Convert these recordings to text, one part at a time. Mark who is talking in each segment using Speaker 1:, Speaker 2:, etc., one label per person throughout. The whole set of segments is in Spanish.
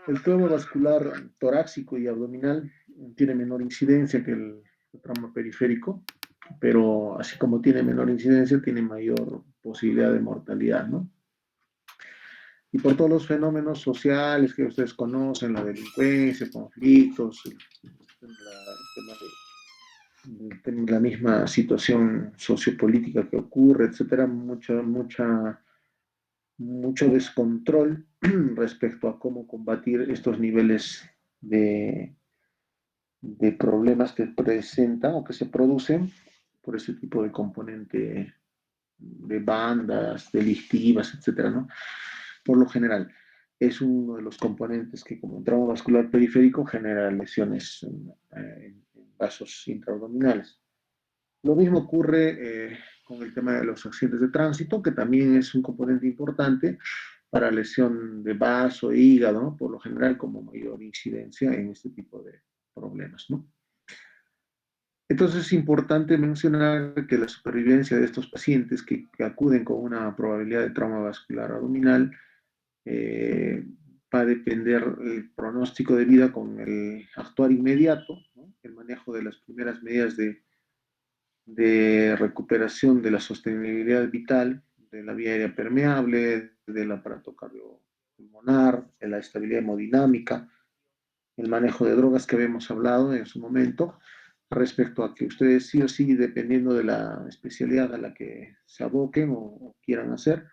Speaker 1: El trauma vascular torácico y abdominal tiene menor incidencia que el trauma periférico, pero así como tiene menor incidencia, tiene mayor posibilidad de mortalidad, ¿no? Y por todos los fenómenos sociales que ustedes conocen, la delincuencia, conflictos, la misma situación sociopolítica que ocurre, etcétera, mucho descontrol respecto a cómo combatir estos niveles de, de problemas que presentan o que se producen por ese tipo de componente de bandas delictivas, etcétera, ¿no? Por lo general, es uno de los componentes que, como un trauma vascular periférico, genera lesiones en vasos intraabdominales. Lo mismo ocurre con el tema de los accidentes de tránsito, que también es un componente importante para lesión de vaso e hígado, ¿no? Por lo general como mayor incidencia en este tipo de problemas, ¿no? Entonces es importante mencionar que la supervivencia de estos pacientes que acuden con una probabilidad de trauma vascular abdominal eh, va a depender el pronóstico de vida con el actuar inmediato, ¿no? El manejo de las primeras medidas de recuperación de la sostenibilidad vital, de la vía aérea permeable, del aparato cardiopulmonar, de la estabilidad hemodinámica, el manejo de drogas que habíamos hablado en su momento, respecto a que ustedes sí o sí, dependiendo de la especialidad a la que se aboquen o quieran hacer,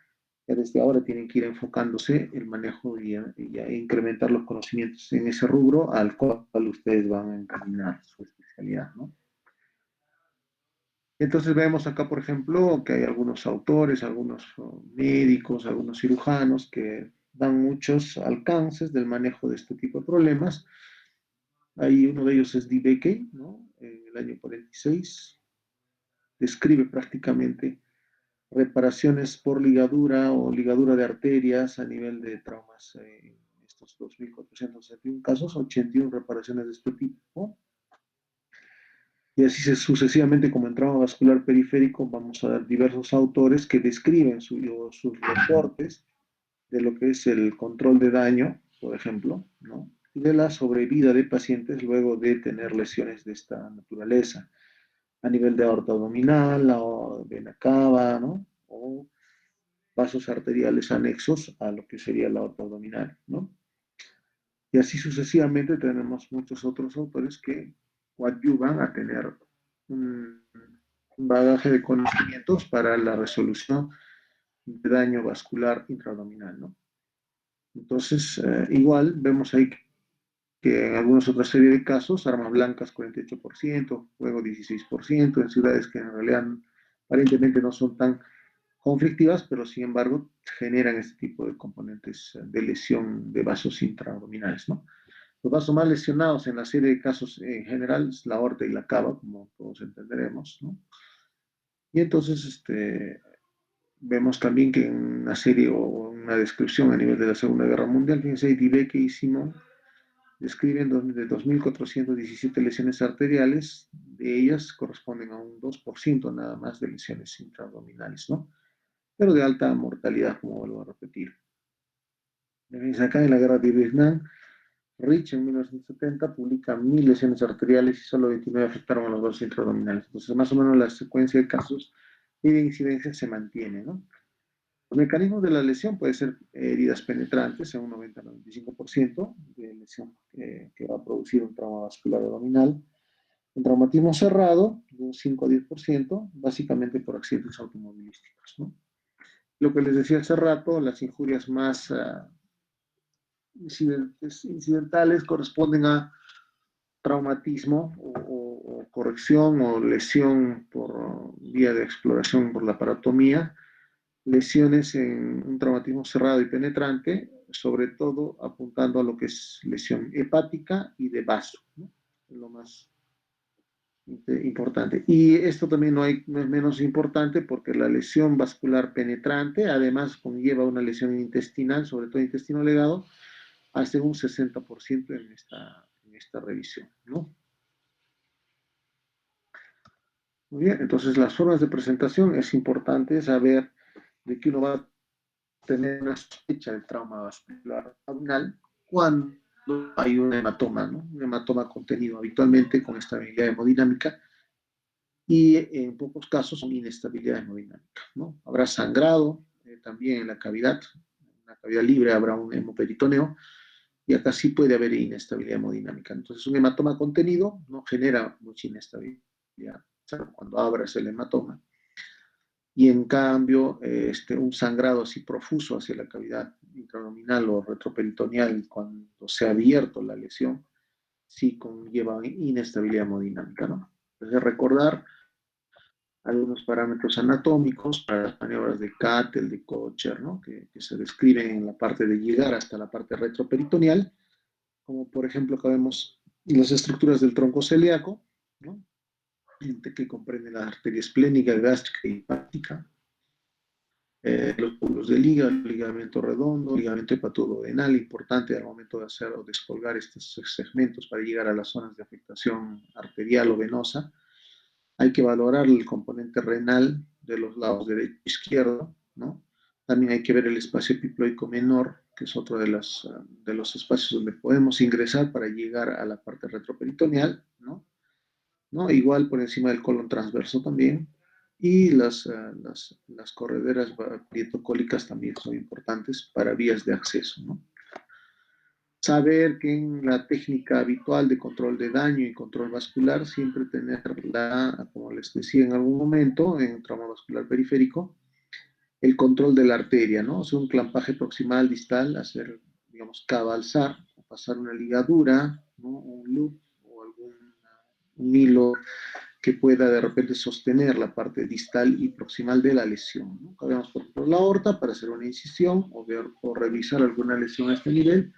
Speaker 1: ya desde ahora tienen que ir enfocándose el manejo y a incrementar los conocimientos en ese rubro al cual ustedes van a encaminar su especialidad, ¿no? Entonces vemos acá, por ejemplo, que hay algunos autores, algunos médicos, algunos cirujanos que dan muchos alcances del manejo de este tipo de problemas. Ahí uno de ellos es DeBakey, ¿no? En el año 46 describe prácticamente reparaciones por ligadura o ligadura de arterias a nivel de traumas en estos 2.461 casos, 81 reparaciones de este tipo. Y así sucesivamente, como en trauma vascular periférico, vamos a ver diversos autores que describen sus reportes de lo que es el control de daño, por ejemplo, ¿no? Y de la sobrevida de pacientes luego de tener lesiones de esta naturaleza, a nivel de aorta abdominal, o vena cava, ¿no? O vasos arteriales anexos a lo que sería la aorta abdominal, ¿no? Y así sucesivamente tenemos muchos otros autores que coadyuvan a tener un, un bagaje de conocimientos para la resolución de daño vascular intraabdominal, ¿no? Entonces, igual vemos ahí que en algunas otras series de casos, armas blancas 48%, fuego 16%, en ciudades que en realidad aparentemente no son tan conflictivas, pero sin embargo generan este tipo de componentes de lesión de vasos intraabdominales, ¿no? Los vasos más lesionados en la serie de casos en general es la aorta y la cava, como todos entenderemos, ¿no? Y entonces vemos también que en una serie o una descripción a nivel de la Segunda Guerra Mundial, fíjense, Dibeke y Simon describen de 2.417 lesiones arteriales, de ellas corresponden a un 2% nada más de lesiones intraabdominales, ¿no? Pero de alta mortalidad, como vuelvo a repetir. Acá en la guerra de Vietnam, Rich en 1970 publica 1.000 lesiones arteriales y solo 29 afectaron a los vasos intraabdominales. Entonces, más o menos la secuencia de casos y de incidencia se mantiene, ¿no? Los mecanismos de la lesión pueden ser heridas penetrantes en un 90-95% de lesión que va a producir un trauma vascular abdominal. Un traumatismo cerrado de un 5 a 10%, básicamente por accidentes automovilísticos, ¿no? Lo que les decía hace rato, las injurias más incidentales corresponden a traumatismo o corrección o lesión por vía de exploración por la paratomía, lesiones en un traumatismo cerrado y penetrante, sobre todo apuntando a lo que es lesión hepática y de vaso, ¿no? Es lo más importante. Y esto también no es menos importante porque la lesión vascular penetrante además conlleva una lesión intestinal, sobre todo intestino delgado, hasta un 60% en esta revisión, ¿no? Muy bien, entonces las formas de presentación es importante saber de que uno va a tener una sospecha del trauma vascular abdominal cuando hay un hematoma, ¿no? Un hematoma contenido habitualmente con estabilidad hemodinámica y en pocos casos son inestabilidad hemodinámica, ¿no? Habrá sangrado también en la cavidad libre habrá un hemoperitoneo y acá sí puede haber inestabilidad hemodinámica. Entonces un hematoma contenido no genera mucha inestabilidad, cuando abras el hematoma y en cambio un sangrado así profuso hacia la cavidad intraabdominal o retroperitoneal cuando se ha abierto la lesión, sí conlleva inestabilidad hemodinámica, ¿no? Entonces recordar algunos parámetros anatómicos para las maniobras de Cattell, de Kocher, ¿no? Que se describen en la parte de llegar hasta la parte retroperitoneal, como por ejemplo acá vemos las estructuras del tronco celíaco, ¿no? Que comprende la arteria esplénica, gástrica y hepática, los pómulos del hígado, el ligamento redondo, el ligamento hepatoduodenal, importante al momento de hacer o descolgar estos segmentos para llegar a las zonas de afectación arterial o venosa. Hay que valorar el componente renal de los lados derecho e izquierdo, ¿no? También hay que ver el espacio epiploico menor, que es otro de los espacios donde podemos ingresar para llegar a la parte retroperitoneal, ¿no? ¿No? Igual por encima del colon transverso también. Y las correderas parietocólicas también son importantes para vías de acceso, ¿no? Saber que en la técnica habitual de control de daño y control vascular, siempre tenerla, como les decía en algún momento, en trauma vascular periférico, el control de la arteria, ¿no? O sea, un clampaje proximal distal, hacer, digamos, cabalzar, pasar una ligadura, ¿no? Un loop o un hilo que pueda de repente sostener la parte distal y proximal de la lesión, ¿no? Cabemos, por ejemplo, la aorta para hacer una incisión o revisar alguna lesión a este nivel.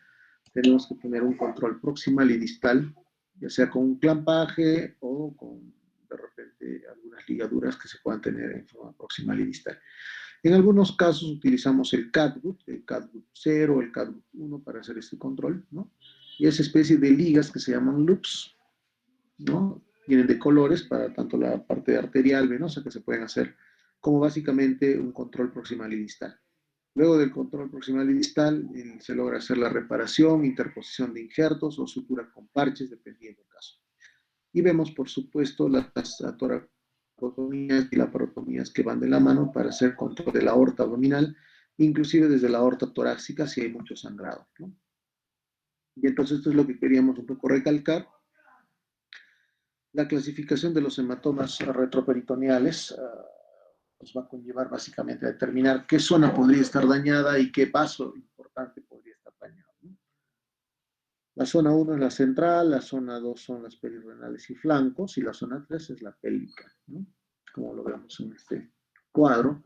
Speaker 1: Tenemos que tener un control proximal y distal, ya sea con un clampaje o con de repente algunas ligaduras que se puedan tener en forma proximal y distal. En algunos casos utilizamos el catgut 0, el catgut 1 para hacer este control, ¿no? Y esa especie de ligas que se llaman loops, ¿no? Vienen de colores para tanto la parte arterial, venosa que se pueden hacer, como básicamente un control proximal y distal. Luego del control proximal y distal, se logra hacer la reparación, interposición de injertos o sutura con parches, dependiendo del caso. Y vemos, por supuesto, las toracotomías y laparotomías que van de la mano para hacer control de la aorta abdominal, inclusive desde la aorta torácica si hay mucho sangrado, ¿no? Y entonces esto es lo que queríamos un poco recalcar. La clasificación de los hematomas retroperitoneales nos va a conllevar básicamente a determinar qué zona podría estar dañada y qué vaso importante podría estar dañado, ¿no? La zona 1 es la central, la zona 2 son las perirrenales y flancos, y la zona 3 es la pélvica, ¿no? Como lo vemos en este cuadro.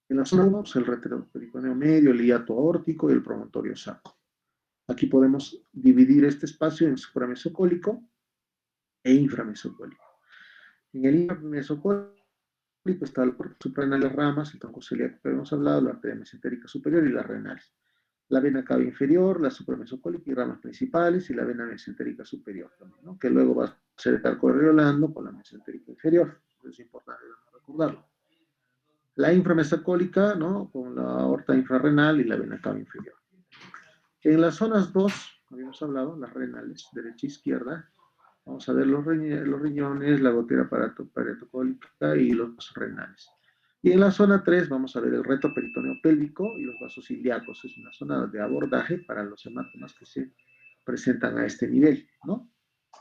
Speaker 1: En la zona 1 es el reteroperitoneo medio, el hiato aórtico y el promontorio sacro. Aquí podemos dividir este espacio en supramesocólico e inframesocólico. En el inframesocólico está el suprarrenal, las ramas, el tronco celíaco que habíamos hablado, la arteria mesentérica superior y las renales. La vena cava inferior, la supramesocólica y ramas principales, y la vena mesentérica superior también, ¿no? Que luego va a ser el correlando con la mesentérica inferior. Es importante recordarlo. La inframesocólica, ¿no? Con la aorta infrarrenal y la vena cava inferior. En las zonas 2, habíamos hablado, las renales, derecha e izquierda, vamos a ver los riñones, la gotera paratocólica y los vasos renales. Y en la zona 3 vamos a ver el retroperitoneo pélvico y los vasos ilíacos. Es una zona de abordaje para los hematomas que se presentan a este nivel, ¿no?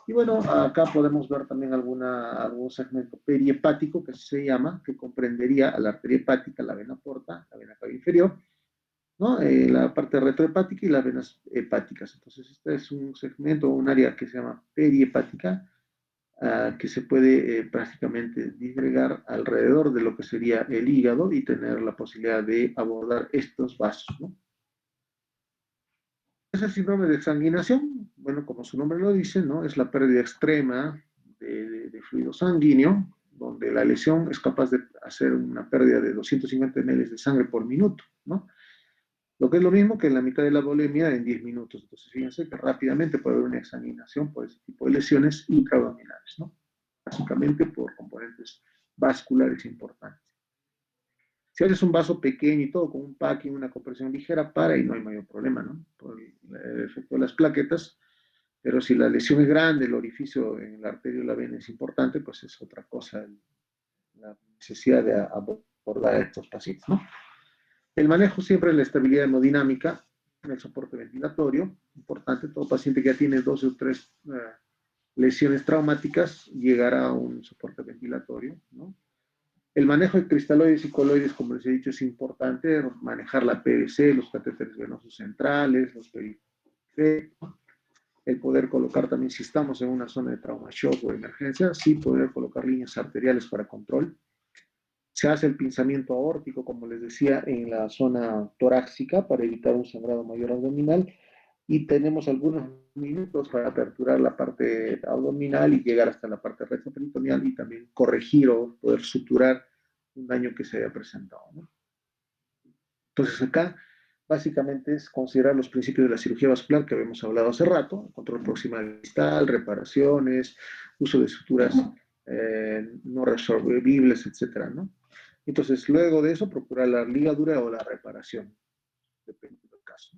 Speaker 1: Y bueno, acá podemos ver también algún segmento periepático, que así se llama, que comprendería a la arteria hepática, la vena porta, la vena cava inferior, ¿no? La parte retrohepática y las venas hepáticas. Entonces, este es un segmento, un área que se llama periepática, que se puede prácticamente disgregar alrededor de lo que sería el hígado y tener la posibilidad de abordar estos vasos, ¿no? Es el síndrome de exsanguinación. Bueno, como su nombre lo dice, ¿no? Es la pérdida extrema de fluido sanguíneo, donde la lesión es capaz de hacer una pérdida de 250 ml de sangre por minuto, ¿no? Lo que es lo mismo que en la mitad de la volemia en 10 minutos. Entonces, fíjense que rápidamente puede haber una exsanguinación por ese tipo de lesiones intraabdominales, ¿no? Básicamente por componentes vasculares importantes. Si haces un vaso pequeño y todo, con un packing, una compresión ligera, para y no hay mayor problema, ¿no? las plaquetas, pero si la lesión es grande, el orificio en la arteria o la vena es importante, pues es otra cosa la necesidad de abordar a estos pacientes, ¿no? El manejo siempre es la estabilidad hemodinámica, el soporte ventilatorio, importante, todo paciente que ya tiene 2 o 3 lesiones traumáticas llegará a un soporte ventilatorio, ¿no? El manejo de cristaloides y coloides, como les he dicho, es importante, manejar la PVC, los catéteres venosos centrales, los periféricos, el poder colocar también, si estamos en una zona de trauma shock o emergencia, sí poder colocar líneas arteriales para control. Se hace el pinzamiento aórtico, como les decía, en la zona torácica para evitar un sangrado mayor abdominal y tenemos algunos minutos para aperturar la parte abdominal y llegar hasta la parte retroperitoneal y también corregir o poder suturar un daño que se haya presentado, ¿no? Entonces acá básicamente es considerar los principios de la cirugía vascular que habíamos hablado hace rato, control proximal distal, reparaciones, uso de suturas no resolvibles, etcétera, ¿no? Entonces, luego de eso, procurar la ligadura o la reparación, dependiendo del caso.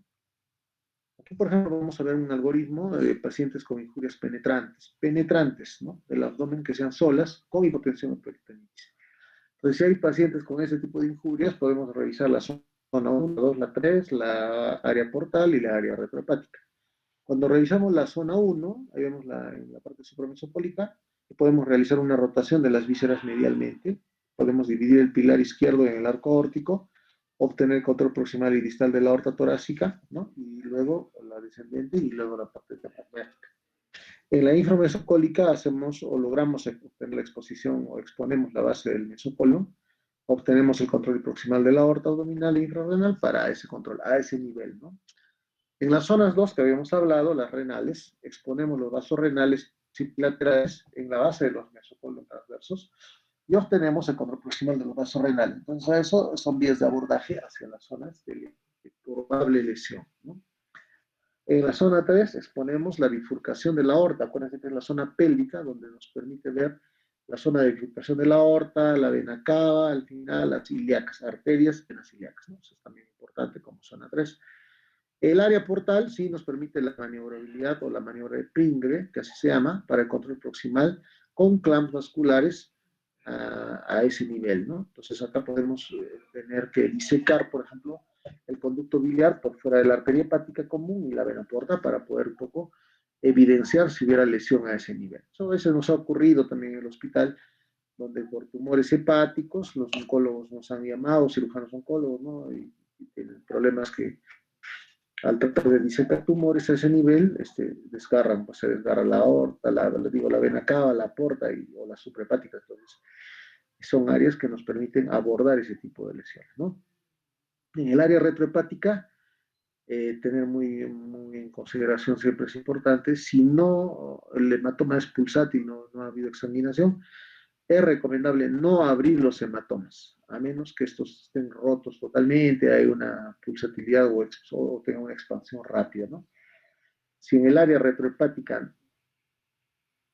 Speaker 1: Aquí, por ejemplo, vamos a ver un algoritmo de pacientes con injurias penetrantes, ¿no? Del abdomen que sean solas, con hipotensión o peritonitis. Entonces, si hay pacientes con ese tipo de injurias, podemos revisar la zona 1, la 2, la 3, la área portal y la área retrohepática. Cuando revisamos la zona 1, ahí vemos en la parte supramesopólica, podemos realizar una rotación de las vísceras medialmente, podemos dividir el pilar izquierdo en el arco aórtico, obtener control proximal y distal de la aorta torácica, ¿no? Y luego la descendente y luego la parte diafragmática. En la inframesocólica hacemos o logramos obtener la exposición o exponemos la base del mesocolon, obtenemos el control proximal de la aorta abdominal e infrarrenal para ese control, a ese nivel, ¿no? En las zonas 2 que habíamos hablado, las renales, exponemos los vasos renales laterales en la base de los mesocolones transversos y obtenemos el control proximal de los vasos renales. Entonces, eso son vías de abordaje hacia las zonas de probable lesión, ¿no? En la zona 3 exponemos la bifurcación de la aorta. Acuérdense que es la zona pélvica donde nos permite ver la zona de bifurcación de la aorta, la vena cava, al final las ilíacas, arterias, venas ilíacas, ¿no? Eso es también importante como zona 3. El área portal sí nos permite la maniobrabilidad o la maniobra de Pringre, que así se llama, para el control proximal con clamps vasculares a ese nivel, ¿no? Entonces acá podemos tener que disecar, por ejemplo, el conducto biliar por fuera de la arteria hepática común y la vena porta para poder un poco evidenciar si hubiera lesión a ese nivel. Eso a veces nos ha ocurrido también en el hospital, donde por tumores hepáticos los oncólogos nos han llamado, cirujanos oncólogos, ¿no? Y tienen problemas que al tratar de disecar tumores a ese nivel, desgarran, pues se desgarra la aorta, la vena cava, la porta o la suprahepática. Entonces, son áreas que nos permiten abordar ese tipo de lesiones, ¿no? En el área retrohepática, tener muy en consideración siempre es importante. Si no, el hematoma es pulsátil, no ha habido exsanguinación, es recomendable no abrir los hematomas, a menos que estos estén rotos totalmente, hay una pulsatilidad o tenga una expansión rápida, ¿no? Si en el área retrohepática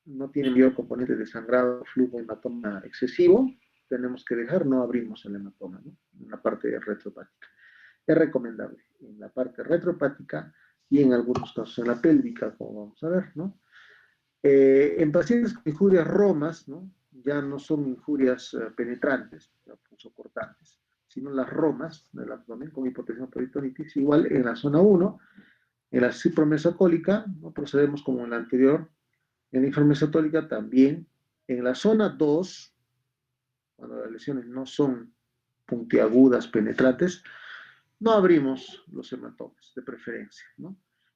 Speaker 1: no tiene mayor componente de sangrado, flujo, hematoma excesivo, tenemos que dejar, no abrimos el hematoma, ¿no? En la parte retrohepática. Es recomendable en la parte retrohepática y en algunos casos en la pélvica, como vamos a ver, ¿no? En pacientes con injurias romas, ¿no? Ya no son injurias penetrantes, punzocortantes, sino las romas del abdomen con hipotensión peritonitis, igual en la zona 1, en la cipromesocólica, ¿no? Procedemos como en la anterior, en la inframesotólica también, en la zona 2, cuando las lesiones no son puntiagudas, penetrantes, no abrimos los hematomas, de preferencia, ¿no?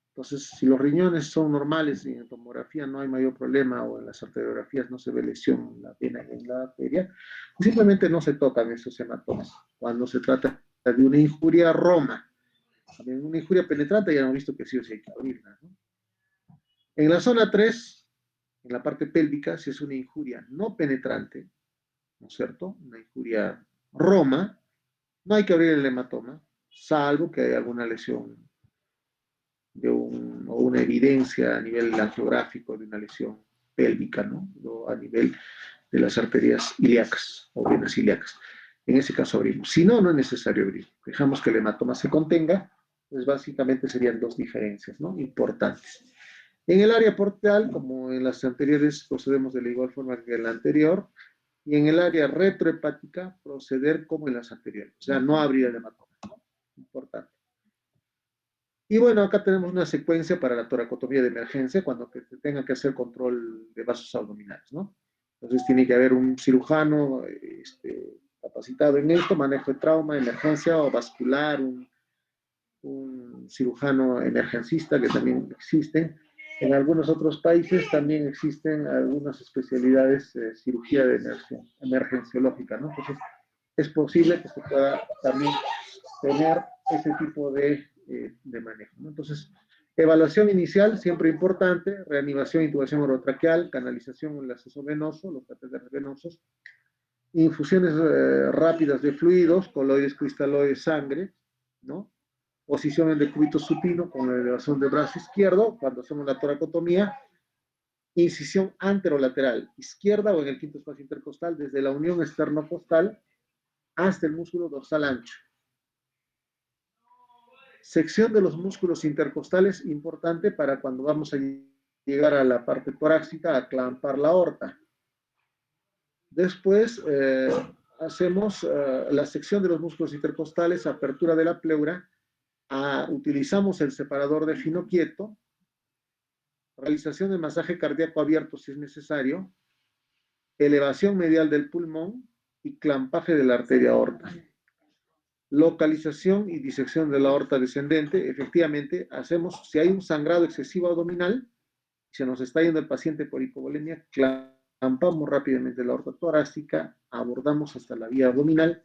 Speaker 1: Entonces, si los riñones son normales y en tomografía no hay mayor problema o en las arteriografías no se ve lesión en la vena y en la arteria, simplemente no se tocan esos hematomas. Cuando se trata de una injuria roma, en una injuria penetrante ya hemos visto que sí o sí hay que abrirla, ¿no? En la zona 3, en la parte pélvica, si es una injuria no penetrante, ¿no es cierto? Una injuria roma, no hay que abrir el hematoma, salvo que haya alguna lesión o una evidencia a nivel angiográfico de una lesión pélvica, ¿no? O a nivel de las arterias ilíacas o venas ilíacas. En ese caso abrimos. Si no, no es necesario abrir. Dejamos que el hematoma se contenga Pues básicamente serían dos diferencias, ¿no? Importantes. En el área portal, como en las anteriores, procedemos de la igual forma que en la anterior, y en el área retrohepática, proceder como en las anteriores. O sea, no habría de hematoma, ¿no? Importante. Y bueno, acá tenemos una secuencia para la toracotomía de emergencia cuando se tenga que hacer control de vasos abdominales, ¿no? Entonces tiene que haber un cirujano capacitado en esto, manejo de trauma, emergencia o vascular, un cirujano emergencista que también existe. En algunos otros países también existen algunas especialidades de cirugía de emergenciológica, ¿no? Entonces es posible que se pueda también tener ese tipo de manejo, ¿no? Entonces, evaluación inicial, siempre importante, reanimación, intubación orotraqueal, canalización en el acceso venoso, los catéteres venosos, infusiones rápidas de fluidos, coloides, cristaloides, sangre, ¿no? Posición en decúbito supino con la elevación del brazo izquierdo, cuando hacemos la toracotomía, incisión anterolateral, izquierda o en el quinto espacio intercostal, desde la unión esternocostal hasta el músculo dorsal ancho. Sección de los músculos intercostales, importante para cuando vamos a llegar a la parte torácica, a clampar la aorta. Después hacemos la sección de los músculos intercostales, apertura de la pleura, utilizamos el separador de fino quieto, realización de masaje cardíaco abierto si es necesario, elevación medial del pulmón y clampaje de la arteria aorta. Localización y disección de la aorta descendente. Efectivamente, hacemos, si hay un sangrado excesivo abdominal, se nos está yendo el paciente por hipovolemia, clampamos rápidamente la aorta torácica, abordamos hasta la vía abdominal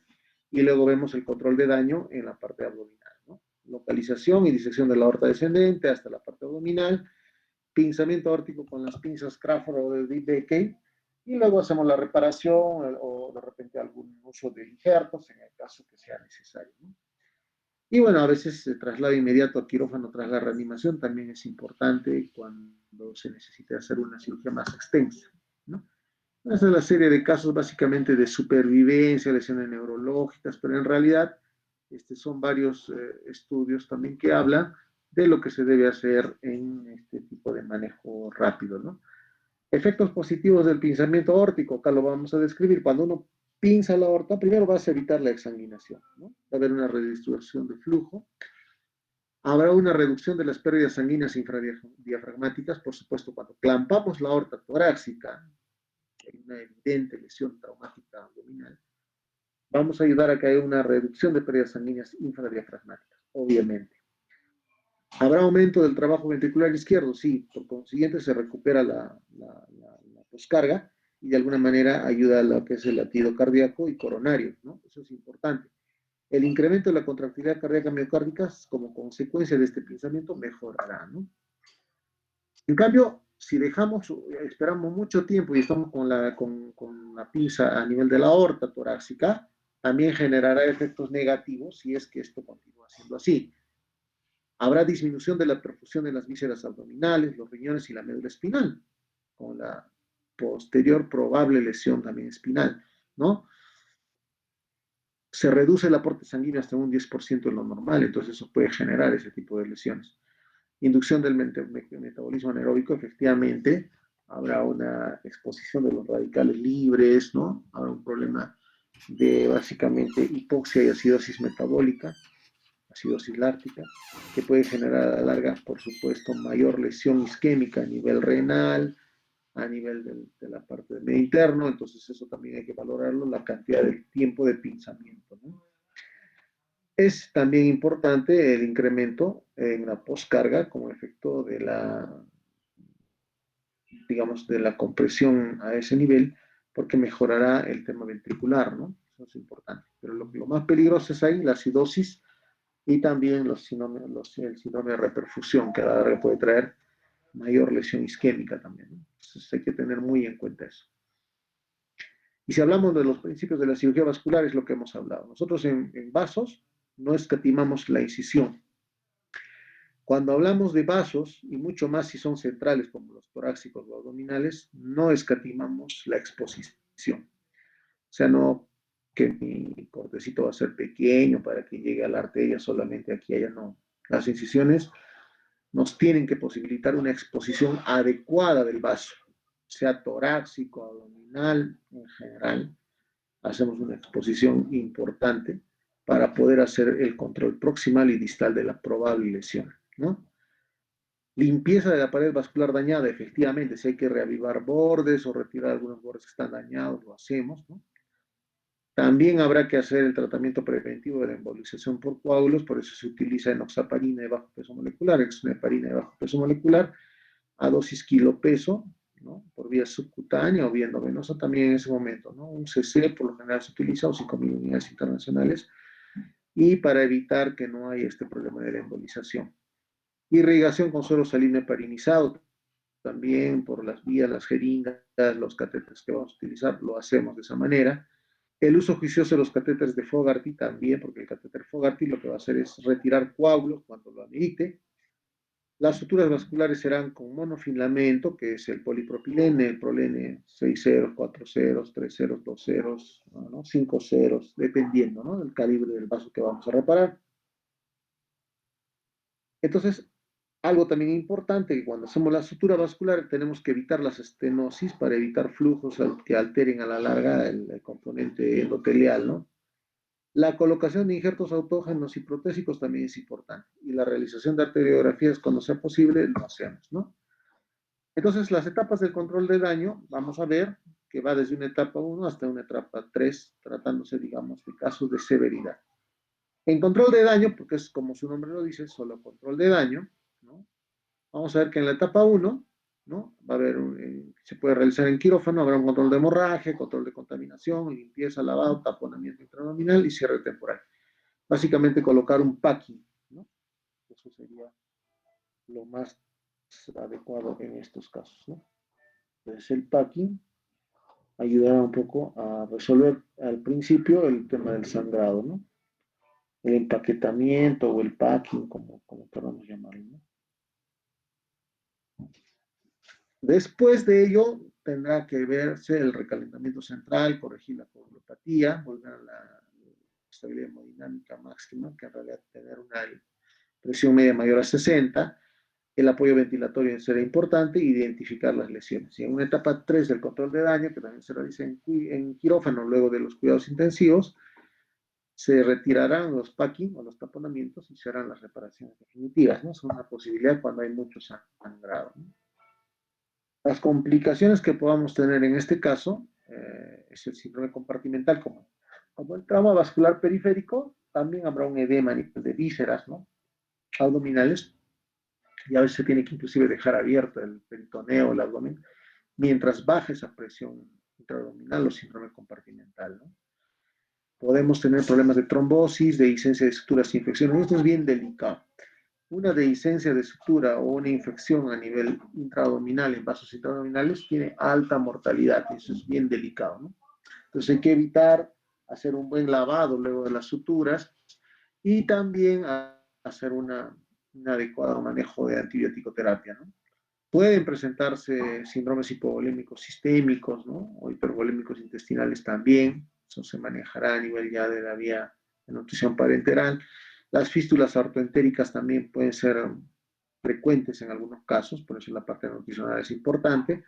Speaker 1: y luego vemos el control de daño en la parte abdominal, ¿no? Localización y disección de la aorta descendente hasta la parte abdominal, pinzamiento aórtico con las pinzas Crawford o de Beckey, y luego hacemos la reparación o de repente algún uso de injertos en el caso que sea necesario, ¿no? Y bueno, a veces el traslado inmediato a quirófano tras la reanimación también es importante cuando se necesita hacer una cirugía más extensa, ¿no? Esa es la serie de casos básicamente de supervivencia, lesiones neurológicas, pero en realidad son varios estudios también que hablan de lo que se debe hacer en este tipo de manejo rápido, ¿no? Efectos positivos del pinzamiento aórtico, acá lo vamos a describir. Cuando uno pinza la aorta, primero vas a evitar la exsanguinación, ¿no? Va a haber una redistribución de flujo. Habrá una reducción de las pérdidas sanguíneas infradiafragmáticas, por supuesto, cuando clampamos la aorta torácica, hay una evidente lesión traumática abdominal, vamos a ayudar a que haya una reducción de pérdidas sanguíneas infradiafragmáticas, obviamente. ¿Habrá aumento del trabajo ventricular izquierdo? Sí, por consiguiente se recupera la poscarga y de alguna manera ayuda a lo que es el latido cardíaco y coronario, ¿no? Eso es importante. El incremento de la contractilidad cardíaca miocárdica como consecuencia de este pensamiento mejorará, ¿no? En cambio, si esperamos mucho tiempo y estamos con la pinza a nivel de la aorta torácica, también generará efectos negativos si es que esto continúa siendo así. Habrá disminución de la perfusión de las vísceras abdominales, los riñones y la médula espinal, con la posterior probable lesión también espinal, ¿no? Se reduce el aporte sanguíneo hasta un 10% de lo normal, entonces eso puede generar ese tipo de lesiones. Inducción del metabolismo anaeróbico, efectivamente, habrá una exposición de los radicales libres, ¿no? Habrá un problema de básicamente hipoxia y acidosis metabólica, acidosis láctica, que puede generar a la larga, por supuesto, mayor lesión isquémica a nivel renal, a nivel de la parte del medio interno, entonces eso también hay que valorarlo, la cantidad del tiempo de pinzamiento, ¿no? Es también importante el incremento en la poscarga como efecto de digamos, de la compresión a ese nivel, porque mejorará el tema ventricular, ¿no? Eso es importante. Pero lo más peligroso es ahí la acidosis y también el síndrome de reperfusión, que a la larga puede traer mayor lesión isquémica también, ¿no? Entonces hay que tener muy en cuenta eso. Y si hablamos de los principios de la cirugía vascular, es lo que hemos hablado. Nosotros en vasos no escatimamos la incisión. Cuando hablamos de vasos, y mucho más si son centrales como los torácicos o abdominales, no escatimamos la exposición. O sea, no que mi cortecito va a ser pequeño para que llegue a la arteria solamente aquí, allá no. Las incisiones nos tienen que posibilitar una exposición adecuada del vaso, sea torácico, abdominal, en general. Hacemos una exposición importante para poder hacer el control proximal y distal de la probable lesión, ¿no? Limpieza de la pared vascular dañada, efectivamente, si hay que reavivar bordes o retirar algunos bordes que están dañados, lo hacemos, ¿no? También habrá que hacer el tratamiento preventivo de la embolización por coágulos, por eso se utiliza enoxaparina de bajo peso molecular, es una heparina de bajo peso molecular, a dosis kilopeso, ¿no? Por vía subcutánea o vía endovenosa también en ese momento, ¿no? Un cc por lo general se utiliza o 5.000 unidades internacionales y para evitar que no haya este problema de la embolización. Irrigación con suelo salino heparinizado, también por las vías, las jeringas, los catéteres que vamos a utilizar, lo hacemos de esa manera. El uso juicioso de los catéteres de Fogarty también, porque el catéter Fogarty lo que va a hacer es retirar coágulos cuando lo amerite. Las suturas vasculares serán con monofilamento, que es el polipropilene, el prolene 6 ceros, 4 ceros, 3 ceros, 2 ceros, ¿no? 5 ceros, dependiendo, ¿no?, del calibre del vaso que vamos a reparar. Entonces, algo también importante, que cuando hacemos la sutura vascular tenemos que evitar las estenosis para evitar flujos que alteren a la larga el componente endotelial, ¿no? La colocación de injertos autógenos y protésicos también es importante. Y la realización de arteriografías cuando sea posible, lo hacemos, ¿no? Entonces, las etapas del control de daño, vamos a ver que va desde una etapa 1 hasta una etapa 3, tratándose, digamos, de casos de severidad. En control de daño, porque es como su nombre lo dice, solo control de daño, ¿no? Vamos a ver que en la etapa 1, ¿no?, va a haber se puede realizar en quirófano, habrá un control de hemorragia, control de contaminación, limpieza, lavado, taponamiento intraabdominal y cierre temporal. Básicamente colocar un packing, ¿no? Eso sería lo más adecuado en estos casos, ¿no? Entonces el packing ayudará un poco a resolver al principio el tema del sangrado, ¿no? El empaquetamiento o el packing, como queramos llamarlo, ¿no? Después de ello, tendrá que verse el recalentamiento central, corregir la coagulopatía, volver a la estabilidad hemodinámica máxima, que en realidad tener una presión media mayor a 60. El apoyo ventilatorio será importante, identificar las lesiones. Y en una etapa 3 del control de daño, que también se realiza en quirófano luego de los cuidados intensivos, se retirarán los packing o los taponamientos y se harán las reparaciones definitivas, ¿no? Es una posibilidad cuando hay mucho sangrado, ¿no? Las complicaciones que podamos tener en este caso es el síndrome compartimental, como el trauma vascular periférico, también habrá un edema de vísceras, ¿no?, abdominales, y a veces se tiene que inclusive dejar abierto el peritoneo, el abdomen, mientras baja esa presión intraabdominal o síndrome compartimental, ¿no? Podemos tener problemas de trombosis, de dehiscencia de suturas e infecciones. Esto es bien delicado. Una dehiscencia de sutura o una infección a nivel intraabdominal, en vasos intraabdominales, tiene alta mortalidad. Eso es bien delicado, ¿no? Entonces hay que evitar hacer un buen lavado luego de las suturas y también hacer un adecuado manejo de antibiótico-terapia, ¿no? Pueden presentarse síndromes hipovolémicos sistémicos, ¿no?, o hipervolémicos intestinales también. Eso se manejará a nivel ya de la vía de nutrición parenteral. Las fístulas ortoentéricas también pueden ser frecuentes en algunos casos, por eso la parte nutricional es importante.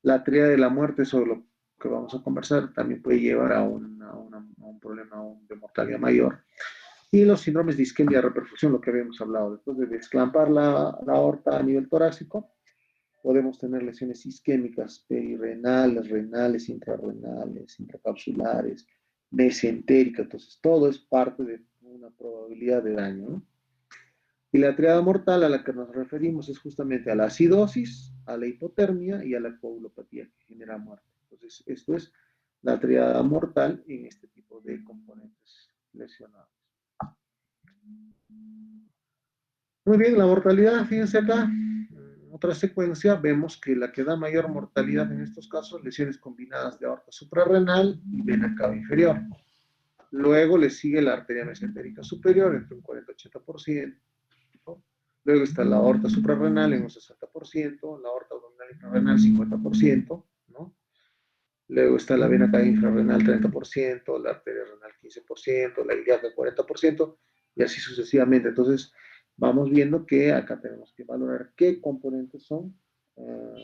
Speaker 1: La tríada de la muerte, sobre lo que vamos a conversar, también puede llevar a un problema de mortalidad mayor. Y los síndromes de isquemia de reperfusión, lo que habíamos hablado, después de desclampar la aorta a nivel torácico, podemos tener lesiones isquémicas perirrenales, renales, intrarrenales, intracapsulares, mesentéricas. Entonces, todo es parte de una probabilidad de daño, ¿no? Y la triada mortal a la que nos referimos es justamente a la acidosis, a la hipotermia y a la coagulopatía que genera muerte. Entonces, esto es la triada mortal en este tipo de componentes lesionados. Muy bien, la mortalidad, fíjense acá, otra secuencia, vemos que la que da mayor mortalidad en estos casos, lesiones combinadas de aorta suprarrenal y vena cava inferior. Luego le sigue la arteria mesentérica superior, entre un 40-80%. Luego está la aorta suprarrenal en un 60%, la aorta abdominal infrarrenal 50%, ¿no? Luego está la vena cava infrarrenal 30%, la arteria renal 15%, la ilíaca 40%, y así sucesivamente. Entonces, vamos viendo que acá tenemos que valorar qué componentes son uh,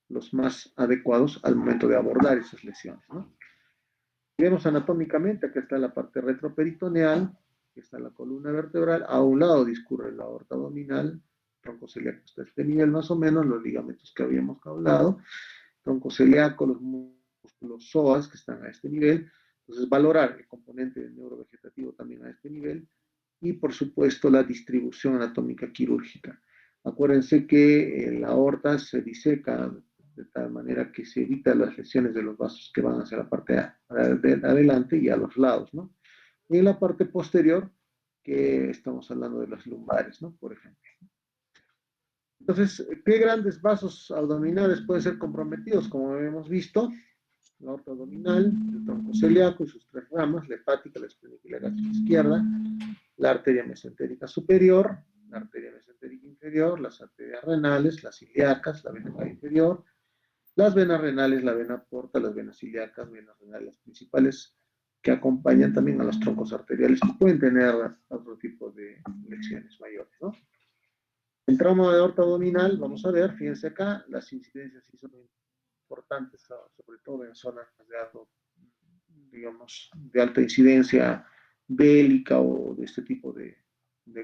Speaker 1: los más adecuados al momento de abordar esas lesiones, ¿no? Vemos anatómicamente, acá está la parte retroperitoneal, aquí está la columna vertebral, a un lado discurre la aorta abdominal, tronco celíaco está a este nivel más o menos, los ligamentos que habíamos hablado, tronco celíaco, los músculos psoas que están a este nivel, entonces valorar el componente neurovegetativo también a este nivel, y por supuesto la distribución anatómica quirúrgica. Acuérdense que la aorta se diseca de tal manera que se evita las lesiones de los vasos que van hacia la parte de adelante y a los lados, ¿no? Y en la parte posterior, que estamos hablando de las lumbares, ¿no? Por ejemplo. Entonces, ¿qué grandes vasos abdominales pueden ser comprometidos? Como hemos visto, la aorta abdominal, el tronco celíaco y sus tres ramas, la hepática, la esplénica y la gástrica izquierda, la arteria mesentérica superior, la arteria mesentérica inferior, las arterias renales, las ilíacas, la vena cava inferior, las venas renales, la vena porta, las venas ilíacas, venas renales principales, que acompañan también a los troncos arteriales que pueden tener otro tipo de lesiones mayores, ¿no? El trauma de aorta abdominal, vamos a ver, fíjense acá, las incidencias sí son importantes, sobre todo en zonas de alto, digamos, de alta incidencia bélica o de este tipo de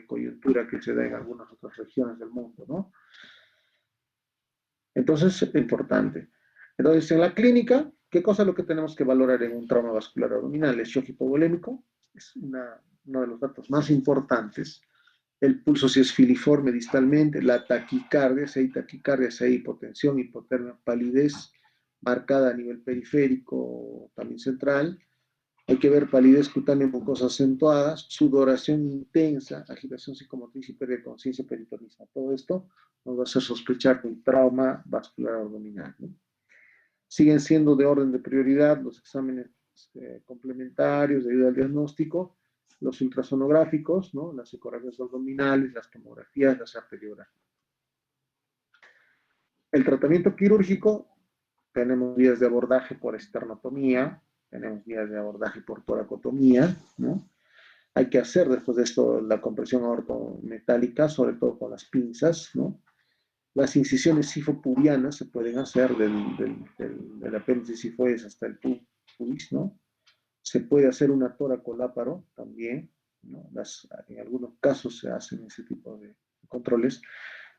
Speaker 1: coyuntura que se da en algunas otras regiones del mundo, ¿no? Entonces, es importante. Entonces, en la clínica, ¿qué cosa es lo que tenemos que valorar en un trauma vascular abdominal? El shock hipovolémico es uno de los datos más importantes. El pulso si es filiforme distalmente, la taquicardia, si hay taquicardia, si hay hipotensión, hipotermia, palidez marcada a nivel periférico, también central. Hay que ver palidez cutánea mucosa acentuadas, sudoración intensa, agitación psicomotriz y pérdida de conciencia, peritonismo. Todo esto nos va a hacer sospechar de un trauma vascular abdominal, ¿no? Siguen siendo de orden de prioridad los exámenes complementarios de ayuda al diagnóstico, los ultrasonográficos, ¿no? Las ecografías abdominales, las tomografías, las arteriografías. El tratamiento quirúrgico, tenemos vías de abordaje por esternotomía, tenemos vías de abordaje por toracotomía, ¿no? Hay que hacer después de esto la compresión aortometálica, sobre todo con las pinzas, ¿no? Las incisiones sifopubianas se pueden hacer del apéndice sifoides hasta el pubis, ¿no? Se puede hacer una toracoláparo también, ¿no? En algunos casos se hacen ese tipo de controles.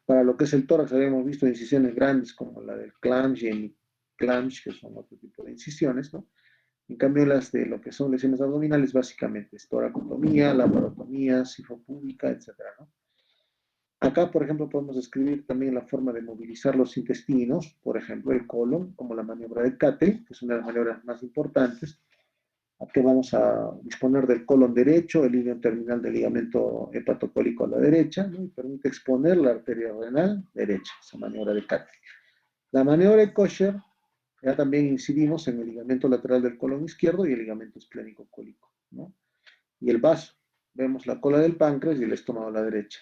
Speaker 1: Para lo que es el tórax, habíamos visto incisiones grandes como la del clanch y el clanch, que son otro tipo de incisiones, ¿no? En cambio, las de lo que son lesiones abdominales, básicamente es toracotomía, laparotomía, sifopúbica, etcétera, ¿no? Acá, por ejemplo, podemos describir también la forma de movilizar los intestinos, por ejemplo, el colon, como la maniobra de Cattell, que es una de las maniobras más importantes. Aquí vamos a disponer del colon derecho, el hilo terminal del ligamento hepatocólico a la derecha, ¿no? Y permite exponer la arteria renal derecha, esa maniobra de Cattell. La maniobra de Kosher, ya también incidimos en el ligamento lateral del colon izquierdo y el ligamento esplénico cólico, ¿no? Y el vaso, vemos la cola del páncreas y el estómago a la derecha.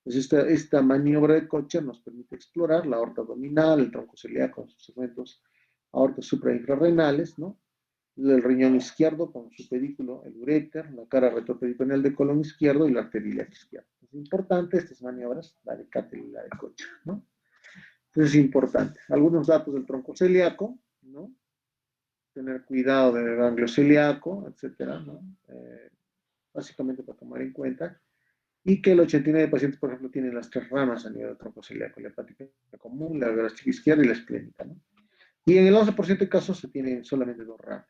Speaker 1: Entonces, esta maniobra de Kocher nos permite explorar la aorta abdominal, el tronco celíaco con sus segmentos aortas suprainfrarrenales, ¿no? El riñón izquierdo con su pedículo, el uréter, la cara retroperitoneal del colon izquierdo y la arteria ilíaca izquierda. Es importante estas maniobras, la de Cattell y la de Kocher, ¿no? Entonces es importante. Algunos datos del tronco celíaco, ¿no? Tener cuidado del ganglio celíaco, etcétera, ¿no? Básicamente para tomar en cuenta. Y que el 89% de pacientes, por ejemplo, tienen las tres ramas a nivel del tronco celíaco, la hepática común, la gástrica izquierda y la esplénica, ¿no? Y en el 11% de casos se tienen solamente dos ramas.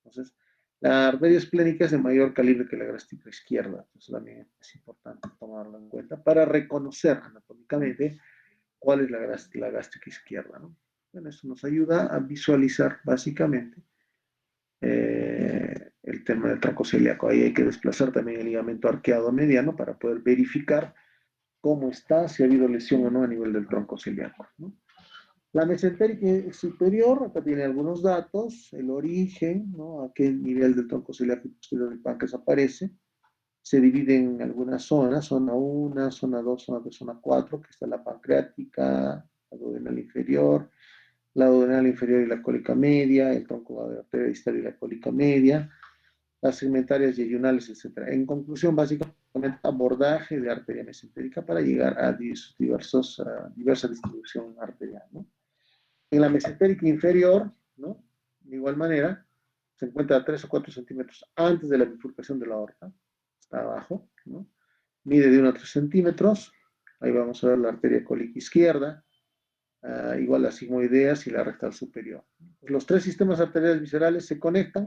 Speaker 1: Entonces, la arteria esplénica es de mayor calibre que la gástrica izquierda, entonces también es importante tomarlo en cuenta para reconocer anatómicamente cuál es la gástrica izquierda, ¿no? Bueno, eso nos ayuda a visualizar básicamente el tema del tronco celíaco. Ahí hay que desplazar también el ligamento arqueado mediano para poder verificar cómo está, si ha habido lesión o no a nivel del tronco celíaco, ¿no? La mesentérica superior, acá tiene algunos datos, el origen, ¿no? A qué nivel del tronco celíaco y posterior del páncreas aparece. Se divide en algunas zonas, zona 1, zona 2, zona 3, zona 4, que está la pancreática, la duodenal inferior, y la cólica media, el tronco de arteria distal y la cólica media, las segmentarias yeyunales, etc. En conclusión, básicamente, abordaje de arteria mesentérica para llegar a diversa distribución arterial, ¿no? En la mesentérica inferior, ¿no? De igual manera, se encuentra a 3 o 4 centímetros antes de la bifurcación de la aorta, está abajo, ¿no? Mide de 1 a 3 centímetros, ahí vamos a ver la arteria cólica izquierda, igual las sigmoideas y la rectal superior. Los tres sistemas arteriales viscerales se conectan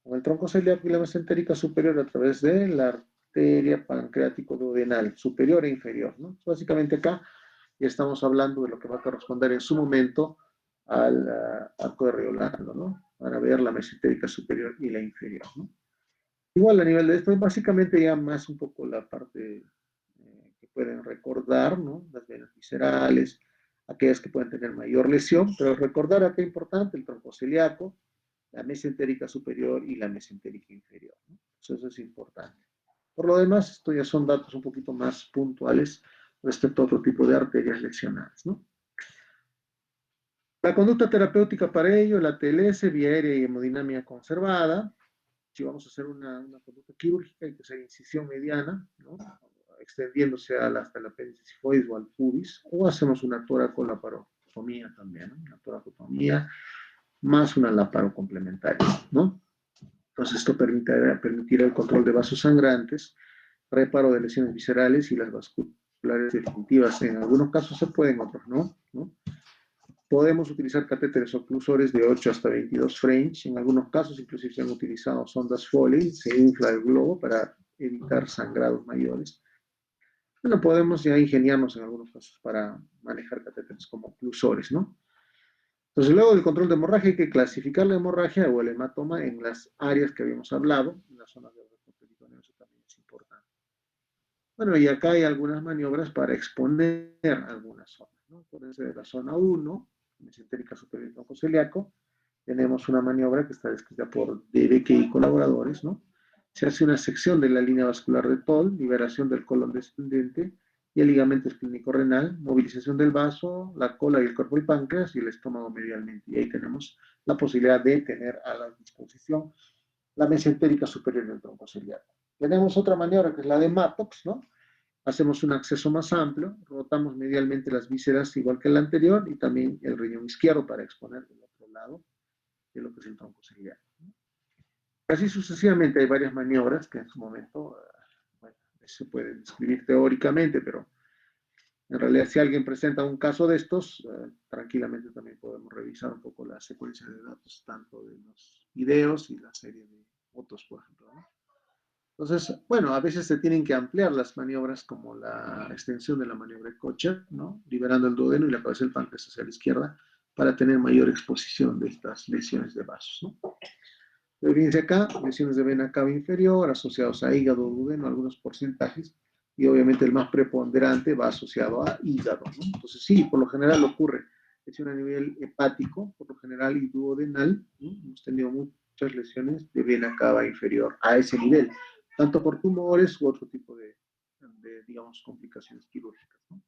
Speaker 1: con el tronco celíaco y la mesentérica superior a través de la arteria pancreático-duodenal, superior e inferior, ¿no? Básicamente acá ya estamos hablando de lo que va a corresponder en su momento al arco de Riolando, ¿no? Para ver la mesentérica superior y la inferior, ¿no? Igual a nivel de esto, básicamente ya más un poco la parte que pueden recordar, ¿no? Las venas viscerales, aquellas que pueden tener mayor lesión, pero recordar acá importante el tronco celíaco, la mesentérica superior y la mesentérica inferior, ¿no? Eso es importante. Por lo demás, esto ya son datos un poquito más puntuales respecto a otro tipo de arterias lesionadas, ¿no? La conducta terapéutica para ello, la TLS, vía aérea y hemodinamia conservada. Si vamos a hacer una conducta quirúrgica, hay que hacer incisión mediana, ¿no? Extendiéndose hasta el apéndice sifoides o al pubis, o hacemos una toracolaparotomía también, ¿no? Una toracotomía más una laparo complementaria, ¿no? Entonces esto permitirá el control de vasos sangrantes, reparo de lesiones viscerales y las vasculares definitivas. En algunos casos se pueden, otros no, ¿no? Podemos utilizar catéteres oclusores de 8 hasta 22 French. En algunos casos, inclusive se han utilizado sondas Foley. Se infla el globo para evitar sangrados mayores. Bueno, podemos ya ingeniarnos en algunos casos para manejar catéteres como oclusores, ¿no? Entonces, luego del control de hemorragia, hay que clasificar la hemorragia o el hematoma en las áreas que habíamos hablado, en las zonas de peritoneo, eso también es importante. Bueno, y acá hay algunas maniobras para exponer algunas zonas, ¿no? Puede ser la zona 1, mesentérica superior y tronco celíaco. Tenemos una maniobra que está descrita por DBK y colaboradores, ¿no? Se hace una sección de la línea vascular de Toll, liberación del colon descendente y el ligamento esplénico renal, movilización del vaso, la cola y el cuerpo del páncreas y el estómago medialmente. Y ahí tenemos la posibilidad de tener a la disposición la mesentérica superior del tronco celíaco. Tenemos otra maniobra que es la de Mattox, ¿no? Hacemos un acceso más amplio, rotamos medialmente las vísceras igual que el anterior y también el riñón izquierdo para exponer del otro lado de lo que es el tronco celíaco. Así sucesivamente hay varias maniobras que en su momento, bueno, se pueden describir teóricamente, pero en realidad si alguien presenta un caso de estos, tranquilamente también podemos revisar un poco la secuencia de datos, tanto de los videos y la serie de fotos, por ejemplo, ¿no? Entonces, bueno, a veces se tienen que ampliar las maniobras como la extensión de la maniobra de Kocher, ¿no? Liberando el duodeno y la cabeza del páncreas hacia la izquierda para tener mayor exposición de estas lesiones de vasos, ¿no? Fíjense acá, lesiones de vena cava inferior asociados a hígado, duodeno, algunos porcentajes, y obviamente el más preponderante va asociado a hígado, ¿no? Entonces, sí, por lo general ocurre lesión a nivel hepático, por lo general y duodenal, ¿no? Hemos tenido muchas lesiones de vena cava inferior a ese nivel, tanto por tumores u otro tipo de digamos, complicaciones quirúrgicas, ¿no?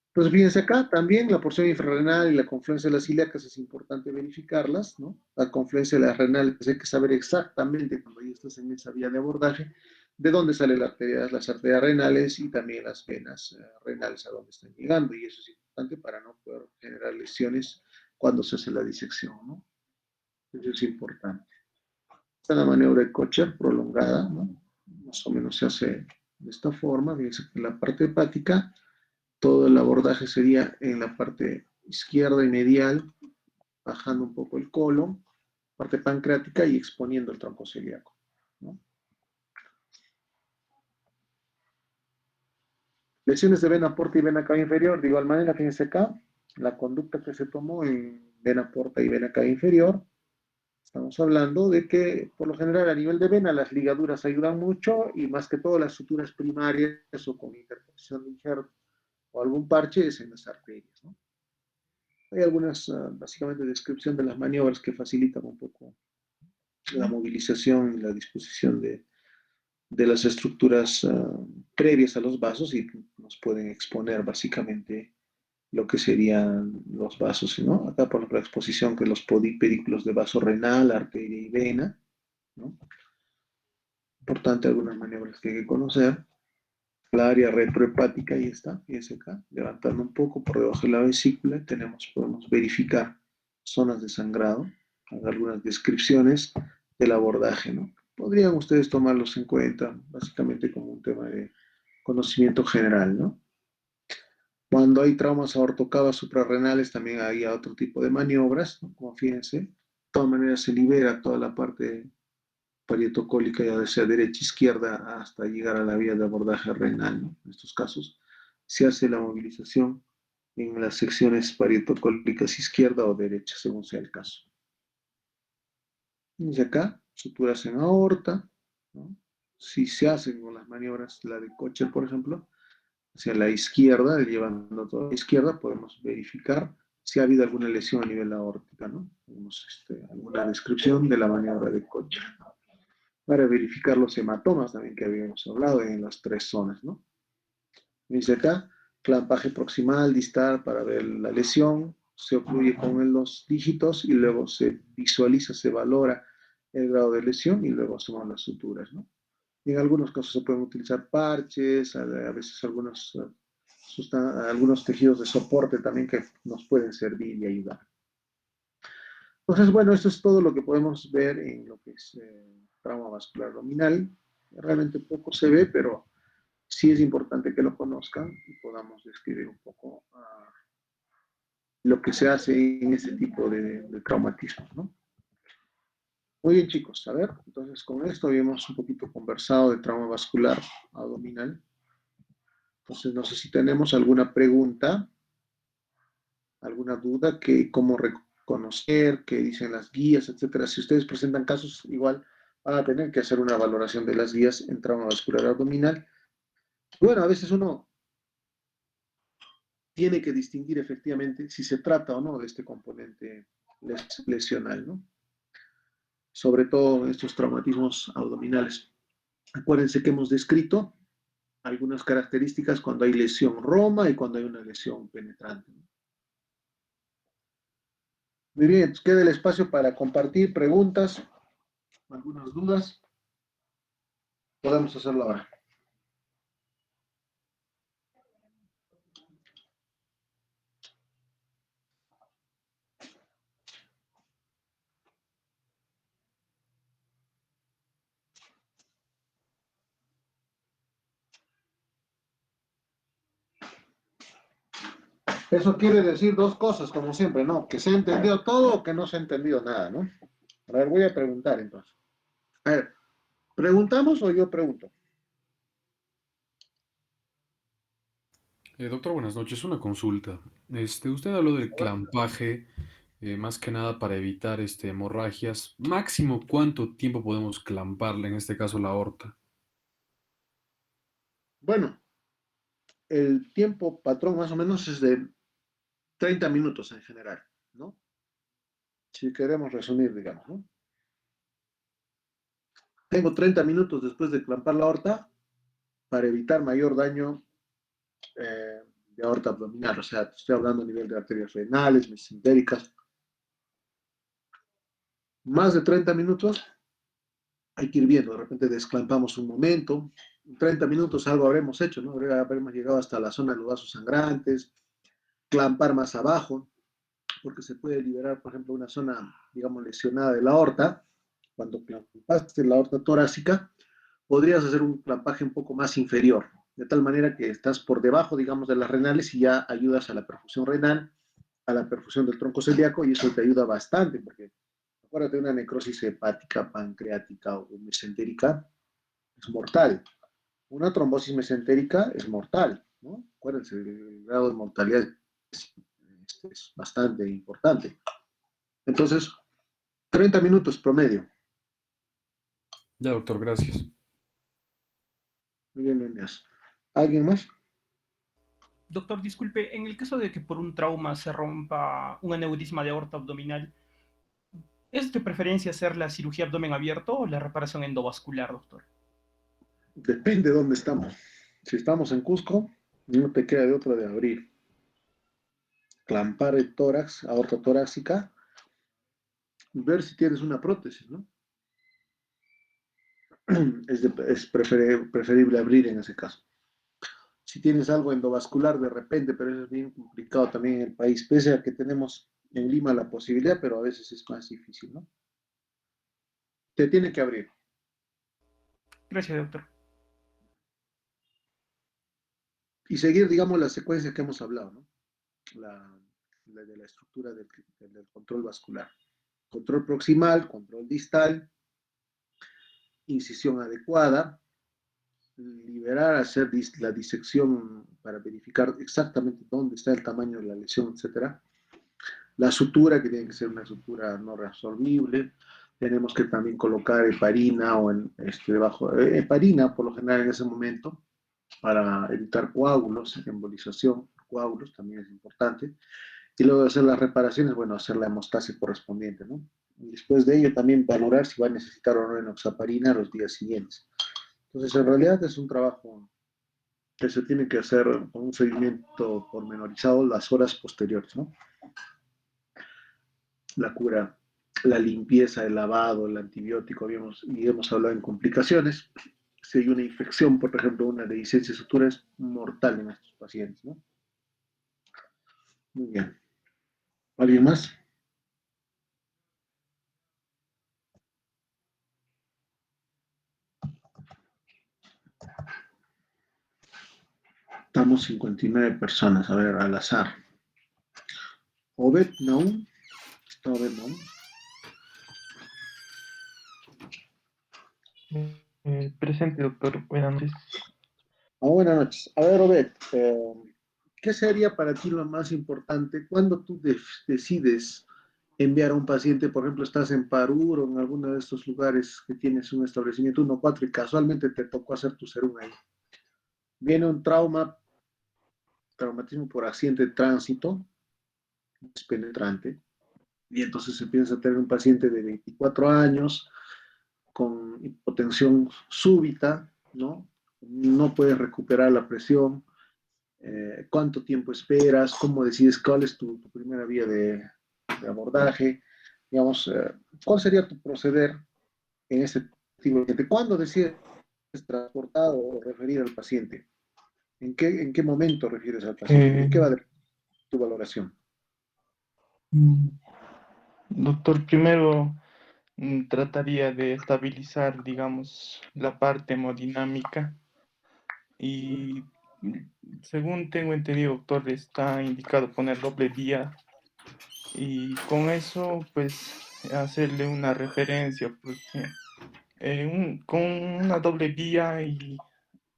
Speaker 1: Entonces, fíjense acá, también la porción infrarrenal y la confluencia de las ilíacas es importante verificarlas, ¿no? La confluencia de las renales hay que saber exactamente cuando ya estás en esa vía de abordaje de dónde salen las arterias renales y también las venas renales a dónde están llegando, y eso es importante para no poder generar lesiones cuando se hace la disección, ¿no? Eso es importante. Esta es la maniobra de Kocher prolongada, ¿no? Más o menos se hace de esta forma, fíjense que la parte hepática todo el abordaje sería en la parte izquierda y medial, bajando un poco el colon, parte pancreática y exponiendo el tronco celíaco, ¿no? Lesiones de vena porta y vena cava inferior, de igual manera, fíjense acá, la conducta que se tomó en vena porta y vena cava inferior, estamos hablando de que por lo general a nivel de vena las ligaduras ayudan mucho y más que todo las suturas primarias o con interposición de injerto o algún parche es en las arterias, ¿no? Hay algunas, básicamente, descripción de las maniobras que facilitan un poco la movilización y la disposición de las estructuras previas a los vasos y nos pueden exponer básicamente lo que serían los vasos, ¿no? Acá por la exposición que los pedículos de vaso renal, arteria y vena, ¿no? Importante algunas maniobras que hay que conocer. La área retrohepática, ahí está, fíjense acá, levantando un poco por debajo de la vesícula, podemos verificar zonas de sangrado, hacer algunas descripciones del abordaje, ¿no? Podrían ustedes tomarlos en cuenta, básicamente como un tema de conocimiento general, ¿no? Cuando hay traumas aortocavas suprarrenales, también hay otro tipo de maniobras, ¿no? Como fíjense, de todas maneras se libera toda la parte parietocólica, ya sea derecha, izquierda, hasta llegar a la vía de abordaje renal, ¿no? En estos casos, se hace la movilización en las secciones parietocólicas izquierda o derecha, según sea el caso. Y acá, suturas en aorta, ¿no? Si se hacen con las maniobras, la de Kocher, por ejemplo, hacia la izquierda, llevando toda la izquierda, podemos verificar si ha habido alguna lesión a nivel aórtica, ¿no? Tenemos alguna descripción de la maniobra de Kocher para verificar los hematomas también que habíamos hablado en las tres zonas, ¿no? Dice acá, clampaje proximal, distal para ver la lesión, se ocluye con los dígitos y luego se visualiza, se valora el grado de lesión y luego suman las suturas, ¿no? Y en algunos casos se pueden utilizar parches, a veces algunos tejidos de soporte también que nos pueden servir y ayudar. Entonces, bueno, esto es todo lo que podemos ver en lo que es trauma vascular abdominal. Realmente poco se ve, pero sí es importante que lo conozcan y podamos describir un poco lo que se hace en ese tipo de traumatismos, ¿no? Muy bien, chicos. A ver, entonces con esto habíamos un poquito conversado de trauma vascular abdominal. Entonces, no sé si tenemos alguna pregunta, alguna duda, que cómo reconocer, qué dicen las guías, etcétera. Si ustedes presentan casos, igual van a tener que hacer una valoración de las guías en trauma vascular abdominal. Bueno, a veces uno tiene que distinguir efectivamente si se trata o no de este componente lesional, ¿no? Sobre todo en estos traumatismos abdominales. Acuérdense que hemos descrito algunas características cuando hay lesión roma y cuando hay una lesión penetrante, ¿no? Muy bien, queda el espacio para compartir preguntas, algunas dudas. Podemos hacerlo ahora. Eso quiere decir dos cosas, como siempre, ¿no? Que se ha entendido todo o que no se ha entendido nada, ¿no? A ver, voy a preguntar entonces. A ver, ¿preguntamos o yo pregunto?
Speaker 2: Doctor, buenas noches. Una consulta. Usted habló del clampaje, más que nada para evitar hemorragias. Máximo, ¿cuánto tiempo podemos clamparle, en este caso la aorta?
Speaker 1: Bueno, el tiempo patrón más o menos es de 30 minutos en general, ¿no? Si queremos resumir, digamos, ¿no? Tengo 30 minutos después de clampar la aorta para evitar mayor daño de aorta abdominal, o sea, estoy hablando a nivel de arterias renales, mesentéricas. Más de 30 minutos hay que ir viendo, de repente desclampamos un momento, en 30 minutos algo habremos hecho, ¿no? Habremos llegado hasta la zona de los vasos sangrantes, clampar más abajo, porque se puede liberar, por ejemplo, una zona, digamos, lesionada de la aorta. Cuando clampaste la aorta torácica, podrías hacer un clampaje un poco más inferior, de tal manera que estás por debajo, digamos, de las renales y ya ayudas a la perfusión renal, a la perfusión del tronco celíaco y eso te ayuda bastante, porque acuérdate, una necrosis hepática, pancreática o mesentérica es mortal. Una trombosis mesentérica es mortal, ¿no? Acuérdense, el grado de mortalidad es bastante importante. Entonces, 30 minutos promedio.
Speaker 2: Ya, doctor, gracias.
Speaker 1: Muy bien, Eneas. ¿Alguien más?
Speaker 3: Doctor, disculpe, en el caso de que por un trauma se rompa un aneurisma de aorta abdominal, ¿es de preferencia hacer la cirugía abdomen abierto o la reparación endovascular, doctor?
Speaker 1: Depende de dónde estamos. Si estamos en Cusco, no te queda de otra de abrir. Clampar el tórax, aorta torácica, ver si tienes una prótesis, ¿no? preferible abrir en ese caso. Si tienes algo endovascular de repente, pero eso es bien complicado también en el país, pese a que tenemos en Lima la posibilidad, pero a veces es más difícil, ¿no? Te tiene que abrir.
Speaker 3: Gracias, doctor.
Speaker 1: Y seguir, digamos, la secuencia que hemos hablado, ¿no? La, la de la estructura del control vascular. Control proximal, control distal, incisión adecuada, liberar, hacer la disección para verificar exactamente dónde está el tamaño de la lesión, etcétera. La sutura, que tiene que ser una sutura no reabsorbible. Tenemos que también colocar heparina o debajo, heparina por lo general en ese momento para evitar coágulos, embolización, coágulos también es importante. Y luego de hacer las reparaciones, bueno, hacer la hemostasia correspondiente, ¿no? Y después de ello también valorar si va a necesitar o no enoxaparina los días siguientes. Entonces, en realidad es un trabajo que se tiene que hacer con un seguimiento pormenorizado las horas posteriores, ¿no? La cura, la limpieza, el lavado, el antibiótico, y hemos hablado en complicaciones. Si hay una infección, por ejemplo, una dehiscencia de sutura es mortal en estos pacientes, ¿no? Muy bien. ¿Alguien más? Estamos 59 personas, a ver, al azar. Obed Naum, está Obed Naum.
Speaker 4: Presente, doctor. Buenas noches.
Speaker 1: Buenas noches. A ver, Obed, ¿qué sería para ti lo más importante cuando tú decides enviar a un paciente, por ejemplo, estás en Parú o en alguno de estos lugares que tienes un establecimiento 1-4 y casualmente te tocó hacer tu serum ahí? Viene un traumatismo por accidente de tránsito, es penetrante, y entonces se piensa tener un paciente de 24 años con hipotensión súbita, ¿no? No puedes recuperar la presión. ¿Cuánto tiempo esperas? ¿Cómo decides cuál es tu primera vía de abordaje? Digamos, ¿cuál sería tu proceder en este tipo de paciente? ¿Cuándo decides transportar o referir al paciente? En qué momento refieres al paciente? ¿De
Speaker 4: Eh,
Speaker 1: qué va de tu valoración?
Speaker 4: mm, Doctor, primero trataría de estabilizar, digamos, la parte hemodinámica y según tengo entendido, doctor, está indicado poner doble vía y con eso, pues, hacerle una referencia, porque con una doble vía y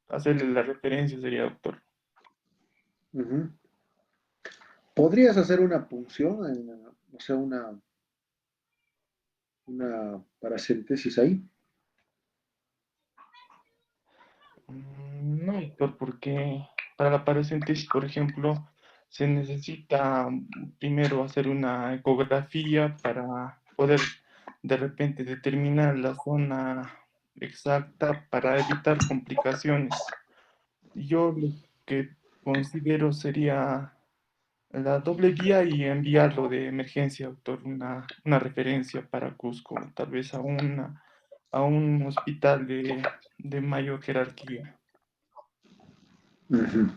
Speaker 4: hacerle la referencia sería, doctor.
Speaker 1: Uh-huh. ¿Podrías hacer una punción, o sea, una paracentesis ahí?
Speaker 4: No, doctor, porque para la paracentesis, por ejemplo, se necesita primero hacer una ecografía para poder de repente determinar la zona exacta para evitar complicaciones. Yo lo que considero sería la doble vía y enviarlo de emergencia, doctor, una referencia para Cusco, tal vez a un hospital de mayor jerarquía.
Speaker 1: Uh-huh.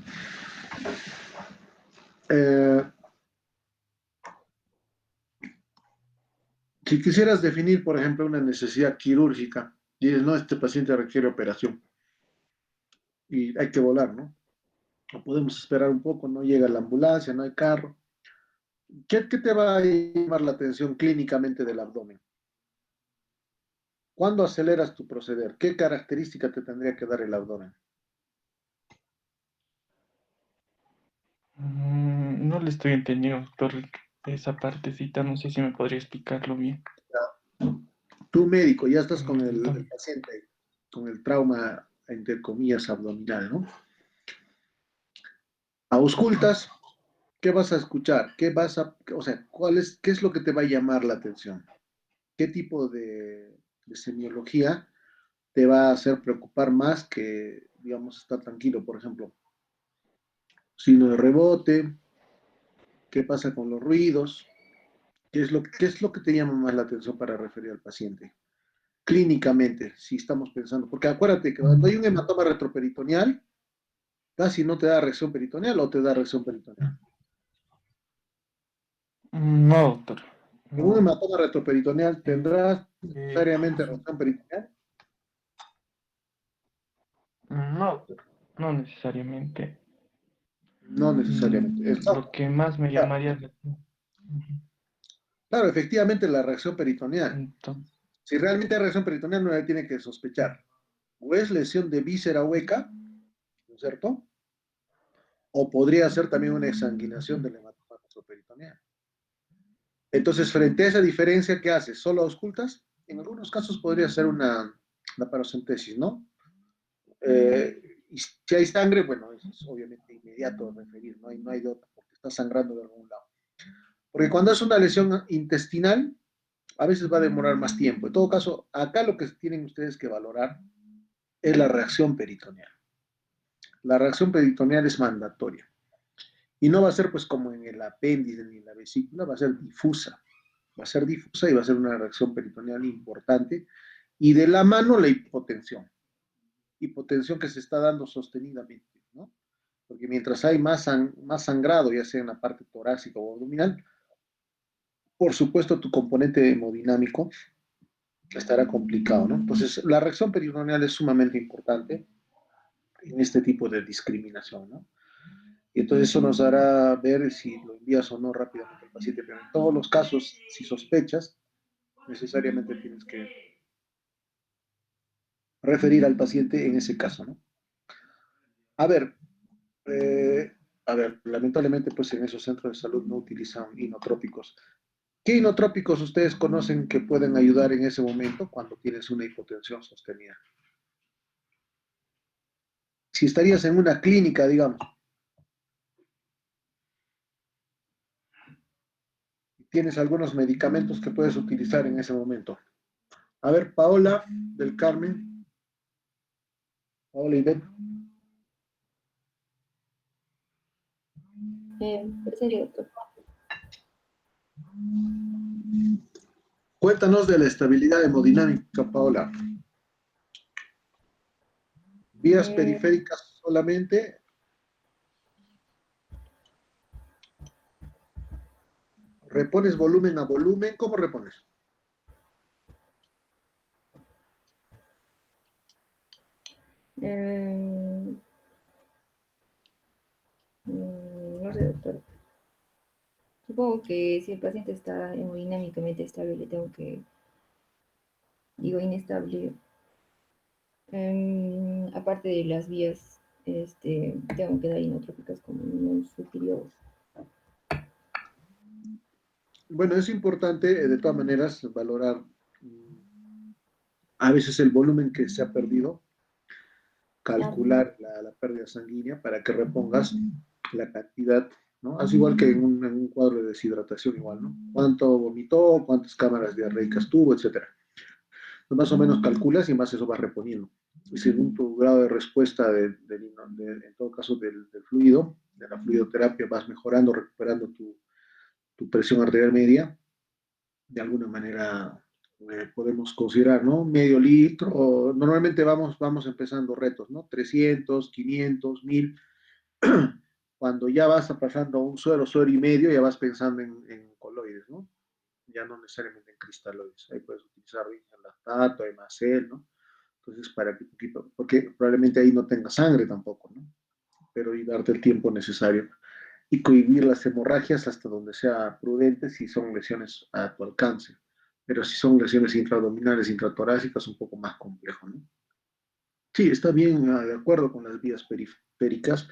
Speaker 1: Eh, si quisieras definir, por ejemplo, una necesidad quirúrgica, dices, no, este paciente requiere operación y hay que volar, ¿no? No podemos esperar un poco, no llega la ambulancia, no hay carro. ¿Qué te va a llamar la atención clínicamente del abdomen? ¿Cuándo aceleras tu proceder? ¿Qué característica te tendría que dar el abdomen?
Speaker 4: No le estoy entendiendo, doctor, esa partecita, no sé si me podría explicarlo bien.
Speaker 1: Tú médico, ya estás con el
Speaker 4: Entonces,
Speaker 1: paciente, con el trauma, entre comillas, abdominal, ¿no? Auscultas, ¿qué vas a escuchar? O sea, qué es lo que te va a llamar la atención? ¿Qué tipo de semiología te va a hacer preocupar más que, digamos, estar tranquilo? Por ejemplo, signo de rebote, ¿qué pasa con los ruidos? ¿Qué es lo que te llama más la atención para referir al paciente? clínicamente, si estamos pensando, porque acuérdate que cuando hay un hematoma retroperitoneal, casi no te da reacción peritoneal o te da reacción peritoneal.
Speaker 4: No, doctor.
Speaker 1: En un
Speaker 4: No,
Speaker 1: hematoma retroperitoneal tendrás necesariamente reacción peritoneal.
Speaker 4: no, doctor. No necesariamente.
Speaker 1: No necesariamente.
Speaker 4: Lo que más me llamaría la atención.
Speaker 1: Claro, efectivamente la reacción peritoneal.
Speaker 4: Entonces,
Speaker 1: Si realmente hay reacción peritoneal, no la tiene que sospechar. O es lesión de víscera hueca, ¿no es cierto? O podría ser también una exsanguinación del hematoma retroperitoneal. Entonces, frente a esa diferencia, ¿qué haces? ¿Solo auscultas? En algunos casos podría ser una parocentesis, ¿no? Y si hay sangre, bueno, es obviamente inmediato referir, no hay de otro, porque está sangrando de algún lado. Porque cuando es una lesión intestinal, a veces va a demorar más tiempo. En todo caso, acá lo que tienen ustedes que valorar es la reacción peritoneal. La reacción peritoneal es mandatoria. Y no va a ser pues como en el apéndice ni en la vesícula, va a ser difusa. Va a ser difusa y va a ser una reacción peritoneal importante. Y de la mano la hipotensión. Hipotensión que se está dando sostenidamente, ¿no? Porque mientras hay más sangrado, ya sea en la parte torácica o abdominal, por supuesto tu componente hemodinámico estará complicado, ¿no? Entonces, la reacción peritoneal es sumamente importante en este tipo de discriminación, ¿no? Y entonces eso nos hará ver si lo envías o no rápidamente al paciente. Pero en todos los casos, si sospechas, necesariamente tienes que referir al paciente en ese caso, ¿no? A ver, lamentablemente, pues en esos centros de salud no utilizan inotrópicos. ¿Qué inotrópicos ustedes conocen que pueden ayudar en ese momento cuando tienes una hipotensión sostenida? Si estarías en una clínica, digamos, tienes algunos medicamentos que puedes utilizar en ese momento. A ver, Paola del Carmen, Paola Ivette.
Speaker 5: Serio, doctor.
Speaker 1: Cuéntanos de la estabilidad hemodinámica, Paola. Vías
Speaker 5: Eh,
Speaker 1: periféricas solamente. ¿Repones volumen a volumen? ¿Cómo repones?
Speaker 5: eh, no sé, doctor. Supongo que si el paciente está hemodinámicamente estable, le tengo que, digo, inestable. Aparte de las vías, tengo que dar inotrópicas como nos sugirió.
Speaker 1: Bueno, es importante, de todas maneras, valorar a veces el volumen que se ha perdido,
Speaker 5: Ah,
Speaker 1: calcular la pérdida sanguínea para que repongas la cantidad, ¿no? Así igual que en un cuadro de deshidratación, igual, ¿no? ¿Cuánto vomitó? ¿Cuántas cámaras diarreicas tuvo? Etcétera. Pues más o menos calculas y más eso vas reponiendo. Y según tu grado de respuesta, en todo caso, del fluido, de la fluidoterapia, vas mejorando, recuperando tu presión arterial media, de alguna manera podemos considerar, ¿no? Medio litro, o normalmente vamos empezando retos, ¿no? 300, 500, 1000. Cuando ya vas pasando a un suero y medio, ya vas pensando en coloides, ¿no? Ya no necesariamente en cristaloides. Ahí puedes utilizar lactato, hemacel, ¿no? Entonces, para que poquito, porque probablemente ahí no tenga sangre tampoco, ¿no? Pero y darte el tiempo necesario y cohibir las hemorragias hasta donde sea prudente si son lesiones a tu alcance. Pero si son lesiones intraabdominales, intratorácicas, un poco más complejo, ¿no? Sí, está bien, de acuerdo con las vías periféricas.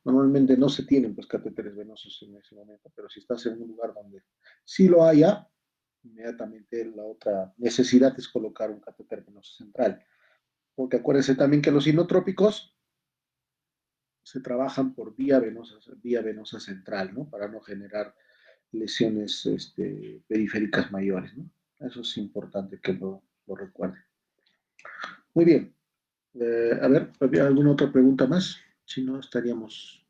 Speaker 1: Normalmente no se tienen pues catéteres venosos en ese momento, pero si estás en un lugar donde sí lo haya, inmediatamente la otra necesidad es colocar un catéter venoso central. Porque acuérdense también que los inotrópicos se trabajan por vía venosa central, ¿no? Para no generar lesiones periféricas mayores, ¿no? Eso es importante que lo recuerden. Muy bien. A ver, ¿había alguna otra pregunta más? Si no, estaríamos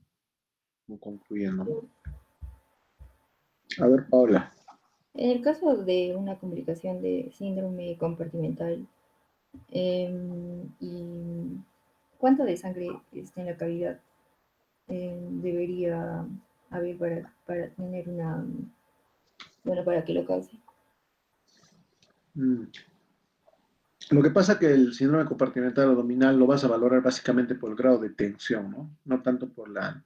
Speaker 1: concluyendo, ¿no? A ver, Paola.
Speaker 5: En el caso de una complicación de síndrome compartimental, ¿y cuánto de sangre está en la cavidad debería haber para tener una, bueno, para que lo cause?
Speaker 1: Mm. Lo que pasa es que el síndrome compartimental abdominal lo vas a valorar básicamente por el grado de tensión, ¿no? No tanto por la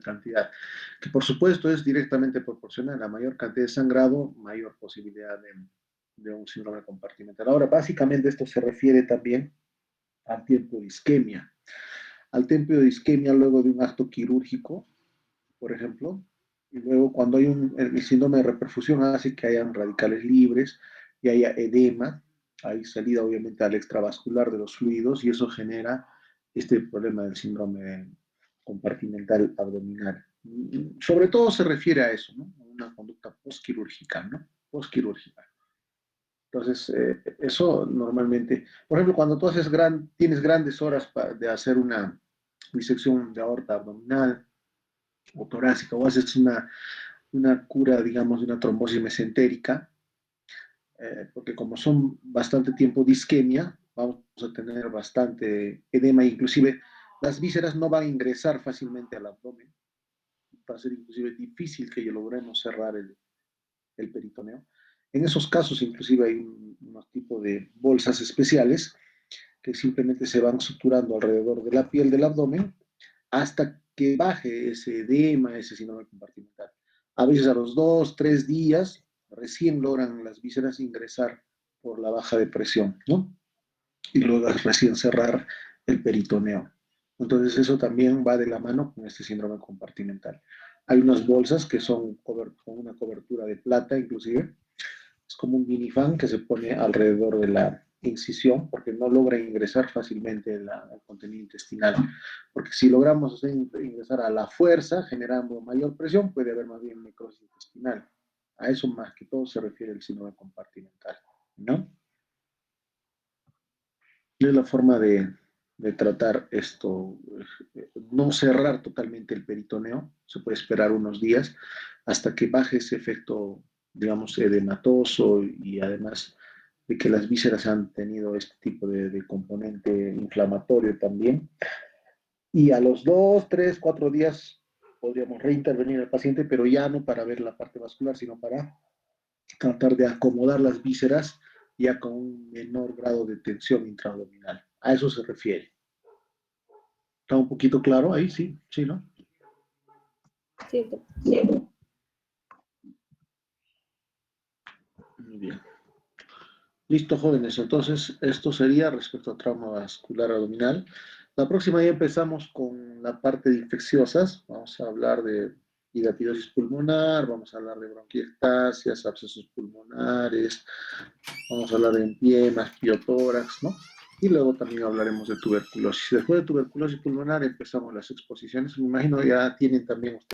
Speaker 1: cantidad, que por supuesto es directamente proporcional. A mayor cantidad de sangrado, mayor posibilidad de un síndrome compartimental. Ahora, básicamente esto se refiere también al tiempo de isquemia. Al tiempo de isquemia luego de un acto quirúrgico, por ejemplo, y luego cuando hay el síndrome de reperfusión hace que hayan radicales libres y haya edema, hay salida obviamente al extravascular de los fluidos y eso genera este problema del síndrome compartimental abdominal. Sobre todo se refiere a eso, ¿no? A una conducta postquirúrgica, ¿no? Postquirúrgica. Entonces, eso normalmente, por ejemplo, cuando tú tienes grandes horas de hacer una disección de aorta abdominal, o torácica, o haces una cura, digamos, de una trombosis mesentérica, porque como son bastante tiempo de isquemia, vamos a tener bastante edema, inclusive las vísceras no van a ingresar fácilmente al abdomen, va a ser inclusive difícil que logremos cerrar el peritoneo. En esos casos, inclusive, hay unos tipos de bolsas especiales que simplemente se van suturando alrededor de la piel del abdomen hasta que baje ese edema, ese síndrome compartimental. A veces a los 2, 3 días recién logran las vísceras ingresar por la baja de presión, ¿no? Y luego recién cerrar el peritoneo. Entonces eso también va de la mano con este síndrome compartimental. Hay unas bolsas que son con una cobertura de plata inclusive, es como un minifan que se pone alrededor de la incisión porque no logra ingresar fácilmente el contenido intestinal. Porque si logramos ingresar a la fuerza, generando mayor presión, puede haber más bien necrosis intestinal. A eso más que todo se refiere el síndrome compartimental, ¿no? Y es la forma de tratar esto, no cerrar totalmente el peritoneo, se puede esperar unos días hasta que baje ese efecto, digamos, edematoso y además de que las vísceras han tenido este tipo de componente inflamatorio también. Y a los 2, 3, 4 días podríamos reintervenir al paciente, pero ya no para ver la parte vascular, sino para tratar de acomodar las vísceras ya con un menor grado de tensión intraabdominal. A eso se refiere. ¿Está un poquito claro ahí? Sí, sí, ¿no?
Speaker 5: ¿Cierto?
Speaker 1: Muy bien. Listo, jóvenes. Entonces, esto sería respecto a trauma vascular abdominal. La próxima ya empezamos con la parte de infecciosas. Vamos a hablar de hidatidosis pulmonar, vamos a hablar de bronquiectasias, abscesos pulmonares, vamos a hablar de empiemas, piotórax, ¿no? Y luego también hablaremos de tuberculosis. Después de tuberculosis pulmonar empezamos las exposiciones. Me imagino ya tienen también